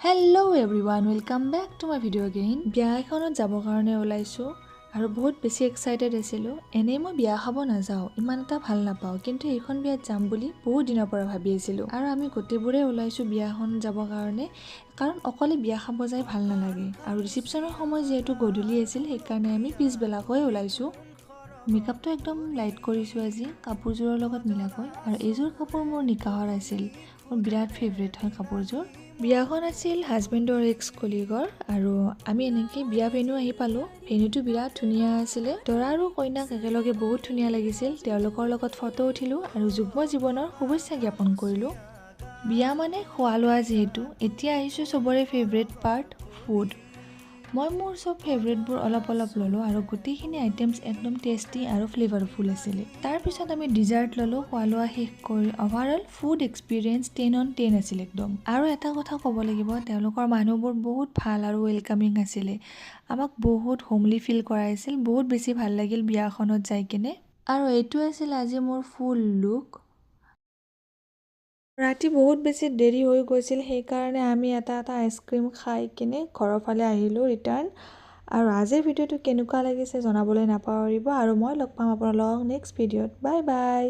Hello everyone, welcome back to my video again. বিয়া এখনত যাব কাৰণে ওলাইছো আৰু বহুত বেছি এক্সাইটেড আছিলো। এনেই মই বিয়া খাব নাযাওঁ, ইমান এটা ভাল নাপাওঁ, কিন্তু এইখন বিয়াত যাম বুলি বহুত দিনৰ পৰা ভাবি আছিলো। আৰু আমি গোটেইবোৰে ওলাইছো বিয়াখন যাব কাৰণে, কাৰণ অকলে বিয়া খাব যাই ভাল নালাগে। আৰু ৰিসেপশ্যনৰ সময় যেহেতু গধূলি আছিল, সেইকাৰণে আমি পিছবেলাকৈ ওলাইছো। মেকআপটো একদম লাইট কৰিছোঁ আজি, কাপোৰযোৰৰ লগত মিলাকৈ। আৰু এইযোৰ কাপোৰ মোৰ নিকাহৰ আছিল, মোৰ বিৰাট ফেভৰেট হয় কাপোৰযোৰ। বিয়াখন আছিল হাজবেণ্ডৰ এক্স কলিগৰ, আৰু আমি এনেকৈ বিয়া ভেন্যু আহি পালোঁ। ভেন্যুটো বিৰাট ধুনীয়া আছিলে, দৰা আৰু কইনাক একেলগে বহুত ধুনীয়া লাগিছিল। তেওঁলোকৰ লগত ফটো উঠিলোঁ আৰু যুগ্ম জীৱনৰ শুভেচ্ছা জ্ঞাপন কৰিলোঁ। বিয়া মানে খোৱা লোৱা যিহেতু, এতিয়া আহিছোঁ চবৰে ফেভৰেট পাৰ্ট, ফুড। মই মোৰ চব ফেভৰেটবোৰ অলপ ল'লোঁ আৰু গোটেইখিনি আইটেমছ একদম টেষ্টি আৰু ফ্লেভাৰফুল আছিলে। তাৰপিছত আমি ডিজাৰ্ট ল'লোঁ। খোৱা লোৱা শেষ কৰি অভাৰঅল ফুড এক্সপিৰিয়েঞ্চ 10/10 আছিল একদম। আৰু এটা কথা ক'ব লাগিব, তেওঁলোকৰ মানুহবোৰ বহুত ভাল আৰু ৱেলকামিং আছিলে। আমাক বহুত হোমলি ফিল কৰাইছিল, বহুত বেছি ভাল লাগিল বিয়াখনত যাই কিনে। আৰু এইটো আছিল আজি মোৰ ফুল লুক। ৰাতি বহুত বেছি দেৰি হৈ গৈছিল, সেইকাৰণে আমি এটা আইচক্ৰীম খাই কিনে ঘৰৰ ফালে আহিলোঁ ৰিটাৰ্ণ। আৰু আজিৰ ভিডিঅ'টো কেনেকুৱা লাগিছে জনাবলৈ নাপাহৰিব, আৰু মই লগ পাম আপোনালোকক নেক্সট ভিডিঅ'ত। Bye bye.